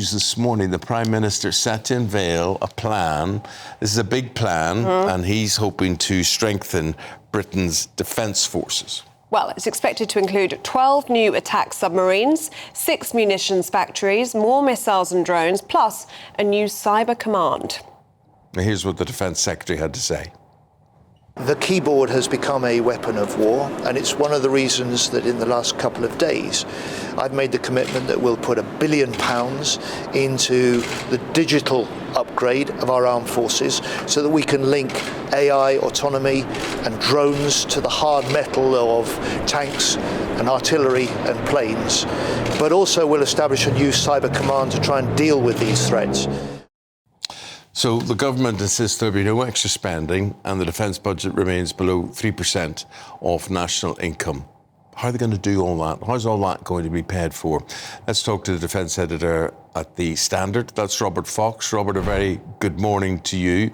news this morning. The Prime Minister set to unveil a plan. This is a big plan, and he's hoping to strengthen Britain's defence forces. Well, it's expected to include 12 new attack submarines, 6 munitions factories, more missiles and drones, plus a new cyber command. Now, here's what the Defence Secretary had to say. The keyboard has become a weapon of war, and it's one of the reasons that in the last couple of days I've made the commitment that we'll put £1 billion into the digital upgrade of our armed forces so that we can link AI, autonomy and drones to the hard metal of tanks and artillery and planes, but also we'll establish a new cyber command to try and deal with these threats. So the government insists there'll be no extra spending and the defence budget remains below 3% of national income. How are they going to do all that? How's all that going to be paid for? Let's talk to the defence editor at The Standard. That's Robert Fox. Robert, a very good morning to you.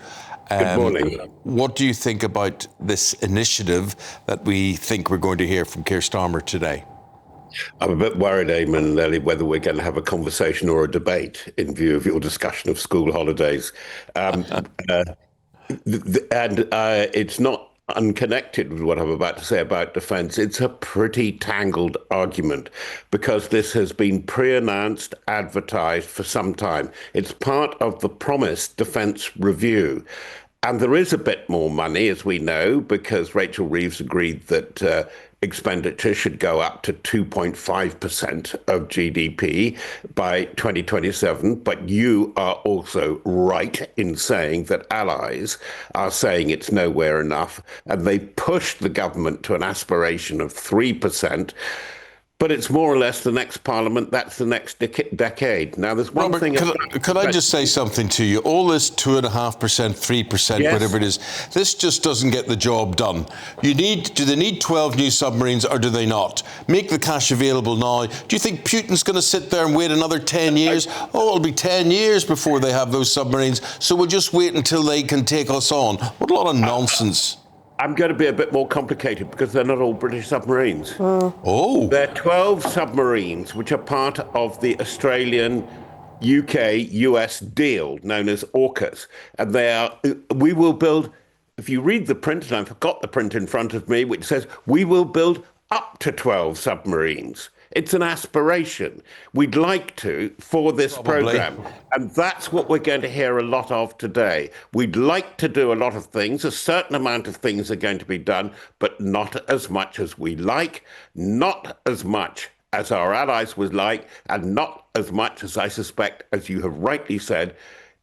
Good morning. What do you think about this initiative that we think we're going to hear from Keir Starmer today? I'm a bit worried, Eamon, Lily, whether we're going to have a conversation or a debate in view of your discussion of school holidays. It's not unconnected with what I'm about to say about defence. It's a pretty tangled argument because this has been pre-announced, advertised for some time. It's part of the promised defence review. And there is a bit more money, as we know, because Rachel Reeves agreed that expenditure should go up to 2.5% of GDP by 2027. But you are also right in saying that allies are saying it's nowhere enough, and they pushed the government to an aspiration of 3%. But it's more or less the next parliament, that's the next decade. Now, there's one Robert, thing... Could I just say something to you? All this 2.5%, 3%, Yes. whatever it is, this just doesn't get the job done. Do they need 12 new submarines or do they not? Make the cash available now. Do you think Putin's going to sit there and wait another 10 years? Oh, it'll be 10 years before they have those submarines, so we'll just wait until they can take us on. What a lot of nonsense. I'm going to be a bit more complicated because they're not all British submarines. Oh. There are 12 submarines which are part of the Australian UK-US deal known as AUKUS. And we will build, if you read the print, and I've got the print in front of me, which says we will build up to 12 submarines. It's an aspiration. We'd like to for this programme. And that's what we're going to hear a lot of today. We'd like to do a lot of things. A certain amount of things are going to be done, but not as much as we like, not as much as our allies would like, and not as much as I suspect, as you have rightly said,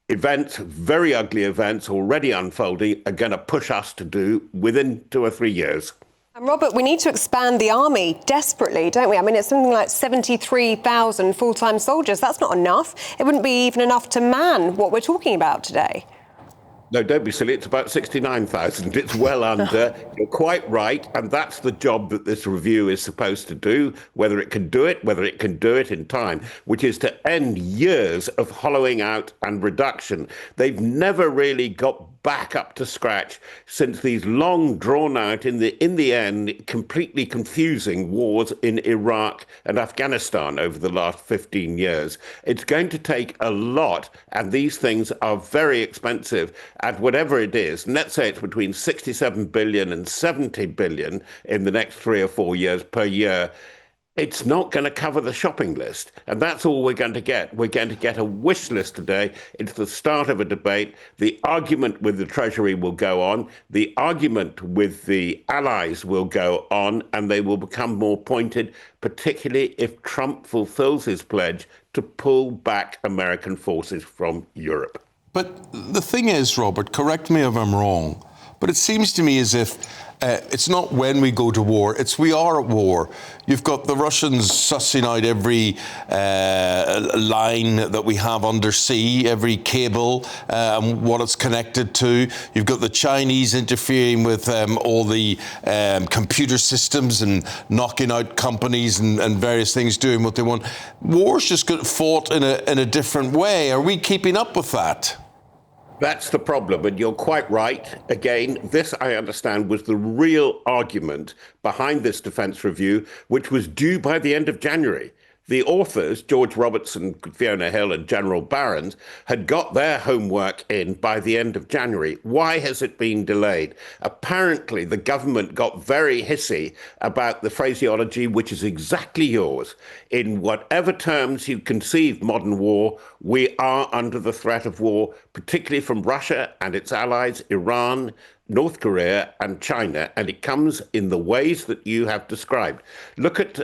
events, very ugly events already unfolding, are going to push us to do within 2 or 3 years. And Robert, we need to expand the army desperately, don't we? I mean, it's something like 73,000 full-time soldiers. That's not enough. It wouldn't be even enough to man what we're talking about today. No, don't be silly. It's about 69,000. It's well under. You're quite right. And that's the job that this review is supposed to do, whether it can do it in time, which is to end years of hollowing out and reduction. They've never really got back up to scratch since these long drawn out, in the end, completely confusing wars in Iraq and Afghanistan over the last 15 years. It's going to take a lot, and these things are very expensive. At whatever it is, and let's say it's between 67 billion and 70 billion in the next 3 or 4 years per year, it's not going to cover the shopping list. And that's all we're going to get. We're going to get a wish list today. It's the start of a debate. The argument with the Treasury will go on. The argument with the allies will go on, and they will become more pointed, particularly if Trump fulfills his pledge to pull back American forces from Europe. But the thing is, Robert, correct me if I'm wrong, but it seems to me as if it's not when we go to war, it's we are at war. You've got the Russians sussing out every line that we have undersea, every cable, what it's connected to. You've got the Chinese interfering with all the computer systems and knocking out companies and various things, doing what they want. War's just got fought in a different way. Are we keeping up with that? That's the problem, and you're quite right. Again, this, I understand, was the real argument behind this defence review, which was due by the end of January. The authors, George Robertson, Fiona Hill, and General Barrons, had got their homework in by the end of January. Why has it been delayed? Apparently, the government got very hissy about the phraseology, which is exactly yours. In whatever terms you conceive modern war, we are under the threat of war, particularly from Russia and its allies, Iran, North Korea and China, and it comes in the ways that you have described. Look at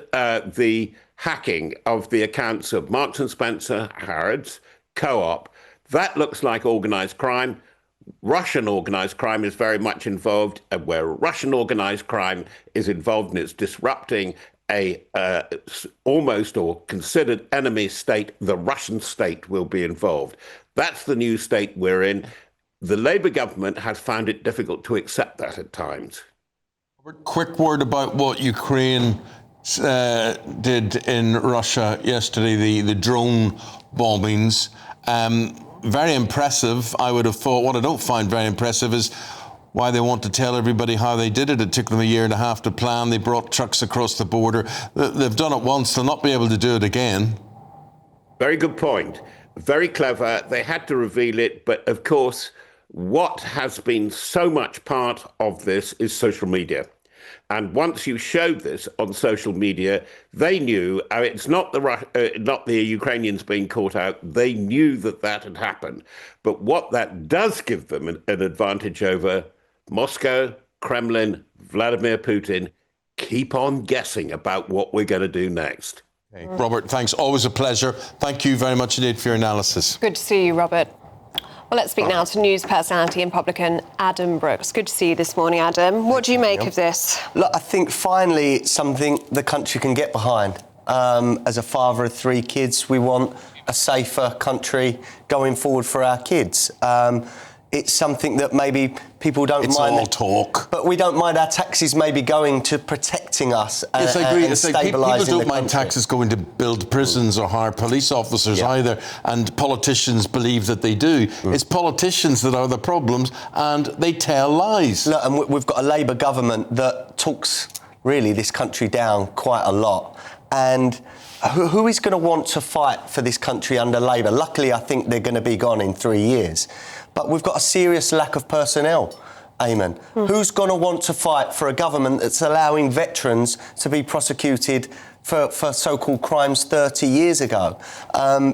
the hacking of the accounts of Marks and Spencer, Harrods, Co-op. That looks like organised crime. Russian organised crime is very much involved, and where Russian organised crime is involved and it's disrupting a almost or considered enemy state, the Russian state will be involved. That's the new state we're in. The Labour government has found it difficult to accept that at times. Quick word about what Ukraine did in Russia yesterday, the drone bombings. Very impressive, I would have thought. What I don't find very impressive is why they want to tell everybody how they did it. It took them a year and a half to plan. They brought trucks across the border. They've done it once. They'll not be able to do it again. Very good point. Very clever. They had to reveal it. But of course, what has been so much part of this is social media. And once you showed this on social media, they knew it's not the Ukrainians being caught out. They knew that had happened. But what that does give them an advantage over Moscow, Kremlin, Vladimir Putin, keep on guessing about what we're going to do next. Okay. Robert, thanks. Always a pleasure. Thank you very much indeed for your analysis. Good to see you, Robert. Well, let's speak now to news personality and publican Adam Brooks. Good to see you this morning, Adam. What do you make of this? Look, I think finally it's something the country can get behind. As a father of 3 kids, we want a safer country going forward for our kids. It's something that maybe people don't mind. It's all talk. But we don't mind our taxes maybe going to protecting us and, yes, I agree. and stabilising people don't the mind country. taxes going to build prisons or hire police officers either, and politicians believe that they do. It's politicians that are the problems, and they tell lies. Look, and we've got a Labour government that talks really this country down quite a lot. And who is going to want to fight for this country under Labour? Luckily, I think they're going to be gone in 3 years. But we've got a serious lack of personnel, Eamon. Who's going to want to fight for a government that's allowing veterans to be prosecuted for so-called crimes 30 years ago?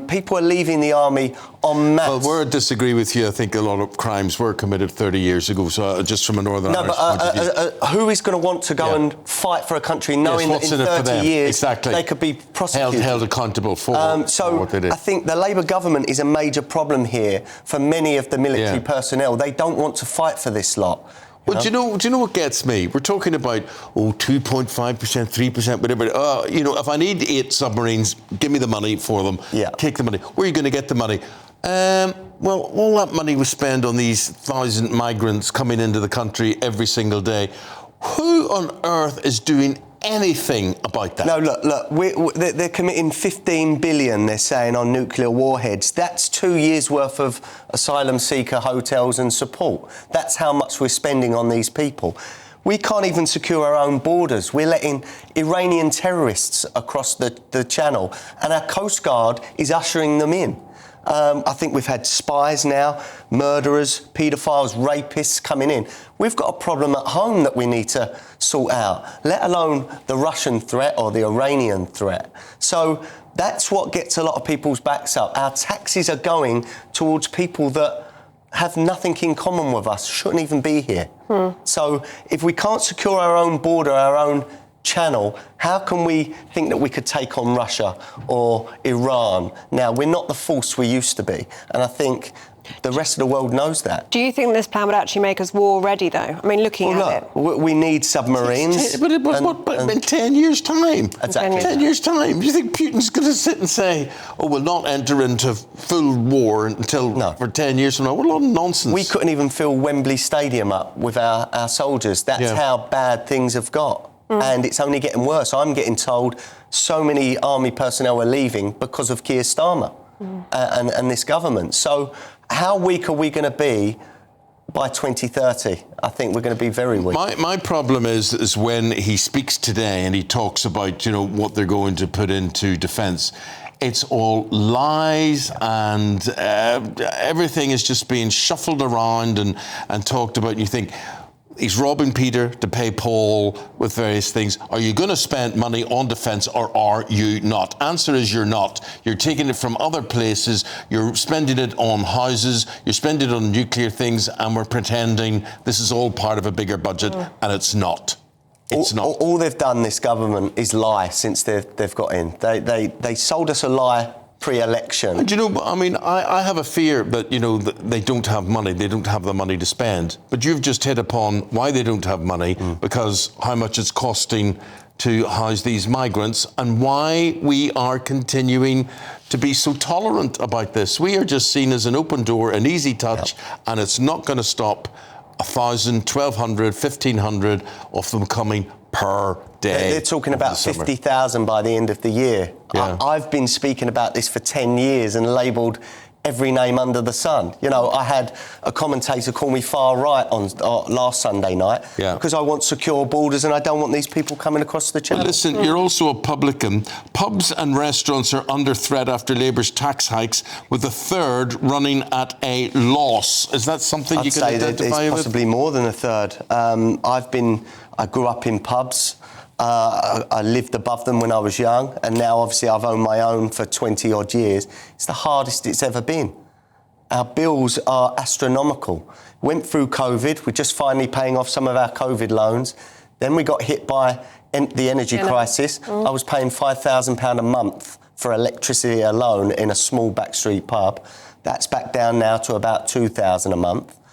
People are leaving the army en masse. Well, where I disagree with you, I think a lot of crimes were committed 30 years ago, so just from a Northern Irish point of view. Who is going to want to go and fight for a country knowing that in 30 years they could be prosecuted? Held accountable for what they did. I think the Labour government is a major problem here for many of the military personnel. They don't want to fight for this lot. Well, do you know what gets me? We're talking about 2.5%, 3%, whatever. If I need 8 submarines, give me the money for them. Yeah. Take the money. Where are you going to get the money? Well, all that money was spent on these 1,000 migrants coming into the country every single day. Who on earth is doing anything about that? No, look, they're committing 15 billion, they're saying, on nuclear warheads. That's 2 years' worth of asylum seeker hotels and support. That's how much we're spending on these people. We can't even secure our own borders. We're letting Iranian terrorists across the channel, and our Coast Guard is ushering them in. I think we've had spies now, murderers, paedophiles, rapists coming in. We've got a problem at home that we need to sort out, let alone the Russian threat or the Iranian threat. So that's what gets a lot of people's backs up. Our taxes are going towards people that have nothing in common with us, shouldn't even be here. So if we can't secure our own border, our own channel, how can we think that we could take on Russia or Iran? Now, we're not the force we used to be, and I think the rest of the world knows that. Do you think this plan would actually make us war ready, though? I mean, looking at it. We need submarines. But it was in 10 years' time. Exactly. 10 years' time. Do you think Putin's going to sit and say, we'll not enter into full war until for 10 years from now? What a lot of nonsense. We couldn't even fill Wembley Stadium up with our soldiers. That's how bad things have got. And it's only getting worse. I'm getting told so many army personnel are leaving because of Keir Starmer and this government. So how weak are we going to be by 2030, I think we're going to be very weak. My problem is when he speaks today and he talks about, what they're going to put into defence. It's all lies, and everything is just being shuffled around and talked about. And you think, he's robbing Peter to pay Paul with various things. Are you going to spend money on defence or are you not? Answer is you're not. You're taking it from other places. You're spending it on houses. You're spending it on nuclear things, and we're pretending this is all part of a bigger budget, and it's not. It's not. All they've done, this government, is lie since they've got in. They sold us a lie pre-election. I have a fear that, they don't have money. They don't have the money to spend. But you've just hit upon why they don't have money, because how much it's costing to house these migrants and why we are continuing to be so tolerant about this. We are just seen as an open door, an easy touch, and it's not going to stop 1,000, 1,200, 1,500 of them coming per day. They're talking about 50,000 by the end of the year. Yeah. I've been speaking about this for 10 years and labelled every name under the sun. I had a commentator call me far right on last Sunday night because I want secure borders and I don't want these people coming across the channel. Well, listen, you're also a publican. Pubs and restaurants are under threat after Labour's tax hikes, with a third running at a loss. Is that something you can identify with? It's possibly more than a third. I grew up in pubs. I lived above them when I was young, and now obviously I've owned my own for 20 odd years. It's the hardest it's ever been. Our bills are astronomical. Went through COVID, we're just finally paying off some of our COVID loans. Then we got hit by the energy crisis. I was paying £5,000 a month for electricity alone in a small backstreet pub. That's back down now to about £2,000 a month.